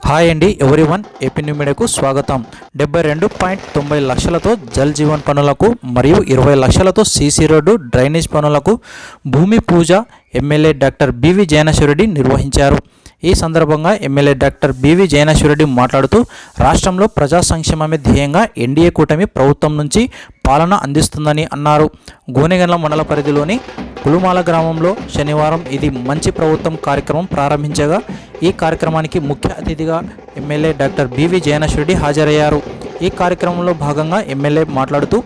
Hi అండి everyone, AP new మీడియాకు స్వాగతం. 72.90 లక్షలతో జల్ జీవన్ పనులకు మరియు 20 లక్షలతో సీసీ రోడ్డు డ్రైనేజ్ పనులకు భూమి పూజ ఎమ్మెల్యే డాక్టర్ బివి జయనాశ్వరరెడ్డి నిర్వహించారు. ఈ సందర్భంగా ఎమ్మెల్యే డాక్టర్ బివి జయనాశ్వరరెడ్డి మాట్లాడుతూ రాష్ట్రంలో ప్రజా సంక్షేమమే ధ్యేయంగా ఎన్డీఏ కూటమి ప్రభుత్వం నుంచి పాలన అందిస్తుందని అన్నారు. గోనెగండ్ల మండల పరిధిలోని కులుమాల గ్రామంలో శనివారం ఇది మంచి ప్రభుత్వం కార్యక్రమం ప్రారంభించగా ఈ కార్యక్రమానికి ముఖ్య అతిథిగా ఎమ్మెల్యే డాక్టర్ బివి జయనాశ్వరరెడ్డి హాజరయ్యారు. ఈ కార్యక్రమంలో భాగంగా ఎమ్మెల్యే మాట్లాడుతూ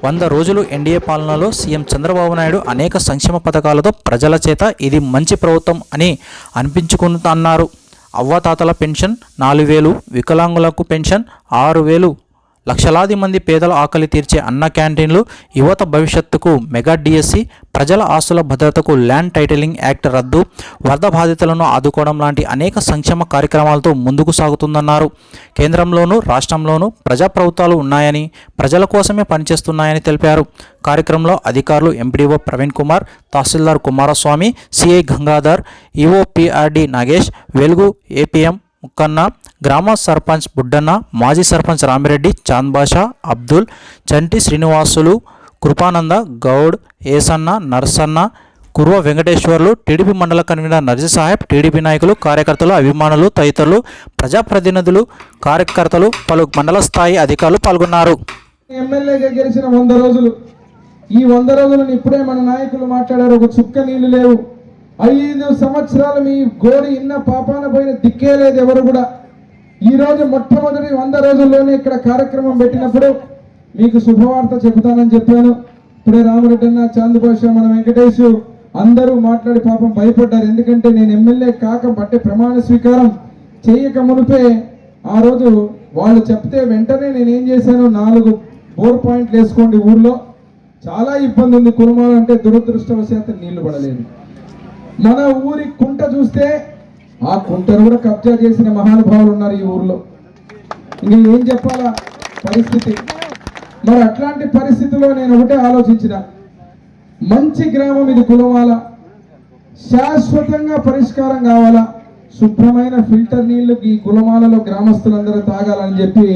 100 రోజులు ఎన్డీఏ పాలనలో సీఎం చంద్రబాబు నాయుడు అనేక సంక్షేమ పథకాలతో ప్రజల చేత ఇది మంచి ప్రభుత్వం అని అనిపించుకుంటున్నారు. అవ్వాతాతల పెన్షన్ 4,000, వికలాంగులకు పెన్షన్ 6,000, లక్షలాది మంది పేదల ఆకలి తీర్చే అన్న క్యాంటీన్లు, యువత భవిష్యత్తుకు మెగా డిఎస్సి, ప్రజల ఆస్తుల భద్రతకు ల్యాండ్ టైటిలింగ్ యాక్ట్ రద్దు, వరద బాధితులను ఆదుకోవడం లాంటి అనేక సంక్షేమ కార్యక్రమాలతో ముందుకు సాగుతుందన్నారు. కేంద్రంలోనూ రాష్ట్రంలోనూ ప్రజాప్రభుత్వాలు ఉన్నాయని, ప్రజల కోసమే పనిచేస్తున్నాయని తెలిపారు. కార్యక్రమంలో అధికారులు ఎంపీడీఓ ప్రవీణ్ కుమార్, తహసీల్దార్ కుమారస్వామి, సిఐ గంగాధర్, ఈఓపీఆర్డి నాగేష్, వెలుగు ఏపీఎం ముక్కన్న, గ్రామ సర్పంచ్ బుడ్డన్న, మాజీ సర్పంచ్ రామిరెడ్డి, చాంద్ బాషా, అబ్దుల్, చంటి శ్రీనివాసులు, కృపానంద గౌడ్, ఏసన్న, నర్సన్న, కుర్వ వెంకటేశ్వర్లు, టీడీపీ మండల కన్వీనర్ నర్జీ సాహెబ్, టీడీపీ నాయకులు, కార్యకర్తలు, అభిమానులు తదితరులు, ప్రజాప్రతినిధులు, కార్యకర్తలు, పలు మండల స్థాయి అధికారులు పాల్గొన్నారు. ఎమ్మెల్యేగా గెలిచిన 100 రోజులు, ఈ 100 రోజులను ఇప్పుడే మన నాయకులు మాట్లాడారు. ఒక చుక్క నీళ్లు లేవు. 5 సంవత్సరాలు మీ గోడి ఇన్న పాపాన పోయిన దిక్కే లేదు ఎవరు కూడా. ఈరోజు మొట్టమొదటి 100 రోజుల్లోనే ఇక్కడ కార్యక్రమం పెట్టినప్పుడు మీకు శుభవార్త చెబుతానని చెప్పాను. ఇప్పుడే రామిరెడ్డి అన్న, చాంద్ బాషా, మన వెంకటేష్ అందరూ మాట్లాడి పాపం భయపడ్డారు. ఎందుకంటే నేను ఎమ్మెల్యే కాక బట్టే ప్రమాణ స్వీకారం చేయక మునిపే ఆ రోజు వాళ్ళు చెప్తే వెంటనే నేనేం చేశాను, 4 బోర్ పాయింట్లు వేసుకోండి ఊర్లో, చాలా ఇబ్బంది ఉంది కులమాలు అంటే, దురదృష్టవశాత్తు నీళ్లు పడలేదు. మన ఊరి కుంట చూస్తే ఆ కుంటను కూడా కబ్జా చేసిన మహానుభావులు ఉన్నారు ఈ ఊర్లో. ఇంక ఏం చెప్పాలా పరిస్థితి. మరి అట్లాంటి పరిస్థితిలో నేను ఒకటే ఆలోచించిన, మంచి గ్రామం ఇది కులమాల, శాశ్వతంగా పరిష్కారం కావాలా, శుభ్రమైన ఫిల్టర్ నీళ్లు ఈ కులమాలలో గ్రామస్తులందరూ తాగాలని చెప్పి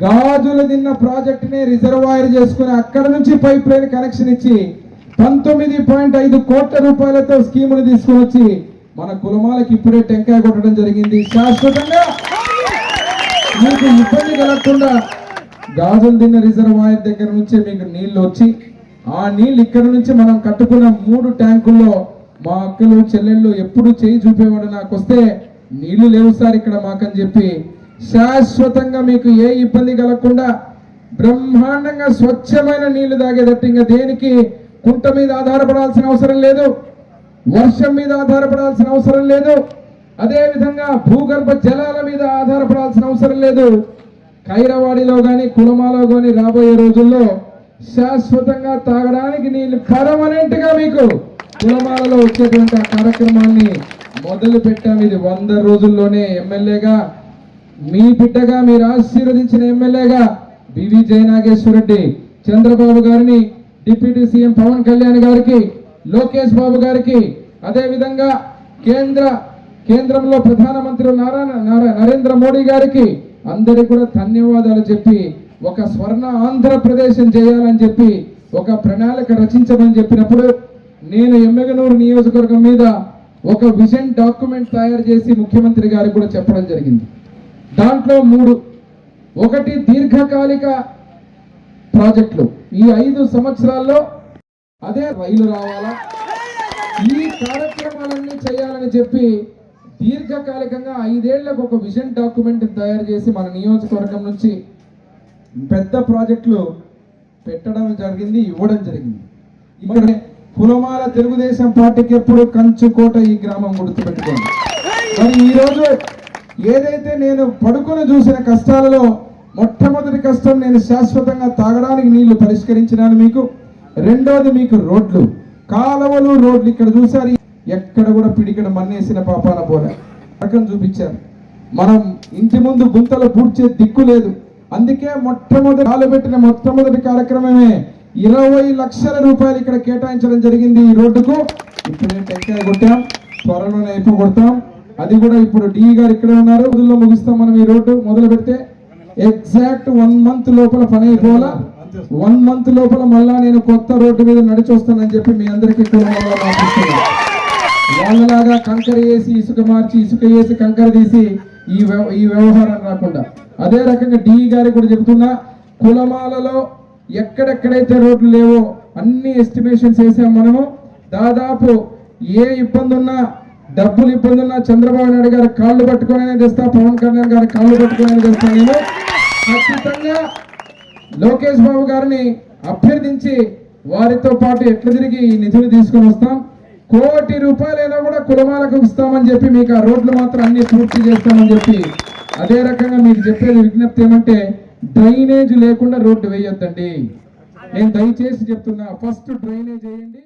గాజులు తిన్న ప్రాజెక్టుని రిజర్వాయర్ చేసుకుని అక్కడ నుంచి పైప్ లైన్ కనెక్షన్ ఇచ్చి 19.5 కోట్ల రూపాయలతో స్కీములు తీసుకుని వచ్చి మన కులమాలకి ఇప్పుడే టెంకాయ కొట్టడం జరిగింది. శాశ్వతంగా మీకు ఇబ్బంది కలగకుండా గాజులు తిన్న రిజర్వాయర్ దగ్గర నుంచి మీకు నీళ్లు వచ్చి ఆ నీళ్ళు ఇక్కడ నుంచి మనం కట్టుకున్న 3 ట్యాంకుల్లో మా అక్కలు చెల్లెళ్ళు ఎప్పుడు చేయి చూపేవాడు, నాకు వస్తే నీళ్లు లేవు సార్ ఇక్కడ మాకని చెప్పి శాశ్వతంగా మీకు ఏ ఇబ్బంది కలగకుండా బ్రహ్మాండంగా స్వచ్ఛమైన నీళ్లు తాగేటట్టు, ఇంకా దేనికి కుంట మీద ఆధారపడాల్సిన అవసరం లేదు, వర్షం మీద ఆధారపడాల్సిన అవసరం లేదు, అదేవిధంగా భూగర్భ జలాల మీద ఆధారపడాల్సిన అవసరం లేదు. ఖైరవాడిలో కానీ కులమాలో కానీ రాబోయే రోజుల్లో శాశ్వతంగా తాగడానికి నీళ్లు పర్మనెంట్ గా మీకు కులమాలలో వచ్చేటువంటి ఆ కార్యక్రమాన్ని మొదలు పెట్టాము. ఇది 100 రోజుల్లోనే ఎమ్మెల్యేగా మీ బిడ్డగా మీరు ఆశీర్వదించిన ఎమ్మెల్యేగా బివి జయనాగేశ్వరరెడ్డి చంద్రబాబు గారిని, డిప్యూటీ సీఎం పవన్ కళ్యాణ్ గారికి, లోకేష్ బాబు గారికి, అదేవిధంగా కేంద్రంలో ప్రధానమంత్రి నరేంద్ర మోడీ గారికి అందరికీ కూడా ధన్యవాదాలు చెప్పి ఒక స్వర్ణ ఆంధ్రప్రదేశ్ చేయాలని చెప్పి ఒక ప్రణాళిక రచించమని చెప్పినప్పుడు నేను ఎమ్మెగనూరు నియోజకవర్గం మీద ఒక విజన్ డాక్యుమెంట్ తయారు చేసి ముఖ్యమంత్రి గారికి కూడా చెప్పడం జరిగింది. దాంట్లో 3, ఒకటి దీర్ఘకాలిక ప్రాజెక్టులు, ఈ 5 సంవత్సరాల్లో అదే రైలు రావాలా, ఈ కార్యక్రమాలన్నీ చేయాలని చెప్పి దీర్ఘకాలికంగా 5 ఏళ్లకు ఒక విజన్ డాక్యుమెంట్ తయారు చేసి మన నియోజకవర్గం నుంచి పెద్ద ప్రాజెక్టులు పెట్టడం జరిగింది, ఇవ్వడం జరిగింది. ఇక్కడ కులమాల తెలుగుదేశం పార్టీకి ఎప్పుడు కంచుకోట ఈ గ్రామం గుర్తుపెట్టుకోండి. మరి ఈరోజు ఏదైతే నేను పడుకొని చూసిన కష్టాలలో మొట్టమొదటి కష్టం నేను శాశ్వతంగా తాగడానికి నీళ్లు పరిష్కరించినాను మీకు. రెండోది మీకు రోడ్లు, కాలువలు, రోడ్లు ఇక్కడ చూసారు, ఎక్కడ కూడా పిడికడ మన్నేసిన పాపాన పోలే రకం చూపించారు. మనం ఇంటి ముందు గుంతలు పూడ్చే దిక్కు లేదు, అందుకే మొట్టమొదటి కార్యక్రమమే 20 లక్షల రూపాయలు ఇక్కడ కేటాయించడం జరిగింది ఈ రోడ్డుకు. ఇప్పుడే టెంకాయ కొట్టాం, త్వరలోనే అయిపోగొడతాం. అది కూడా ఇప్పుడు డి గారు ఇక్కడే ఉన్నారు. రోజుల్లో ముగిస్తాం మనం ఈ రోడ్డు మొదలు పెడితే. ఎగ్జాక్ట్ 1 మంత్ లోపల పని అయిపోవాలా. 1 మంత్ లోపల మళ్ళా నేను కొత్త రోడ్డు మీద నడిచి వస్తానని చెప్పి మీ అందరికీ వాళ్ళలాగా కంకర వేసి ఇసుక మార్చి, ఇసుక వేసి కంకర తీసి ఈ వ్యవహారం రాకుండా. అదే రకంగా డి గారికి కూడా చెబుతున్నా, కులమాలలో ఎక్కడెక్కడైతే రోడ్లు లేవో అన్ని ఎస్టిమేషన్స్ వేసాం మనము. దాదాపు ఏ ఇబ్బంది ఉన్నా, డబ్బులు ఇబ్బంది ఉన్నా చంద్రబాబు నాయుడు గారు కాళ్ళు పట్టుకునే తెస్తా, పవన్ కళ్యాణ్ గారి కాళ్ళు పట్టుకునే తెస్తా. నేను ఖచ్చితంగా లోకేష్ బాబు గారిని అభ్యర్థించి వారితో పాటు ఎట్లా తిరిగి ఈ నిధులు తీసుకొని వస్తాం. 1 కోటి రూపాయలైనా కూడా కులమాలకు ఇస్తామని చెప్పి మీకు ఆ రోడ్లు మాత్రం అన్ని పూర్తి చేస్తామని చెప్పి. అదే రకంగా మీకు చెప్పేది విజ్ఞప్తి ఏమంటే, డ్రైనేజ్ లేకుండా రోడ్డు వేయొద్దండి. నేను దయచేసి చెప్తున్నా, ఫస్ట్ డ్రైనేజ్ వేయండి.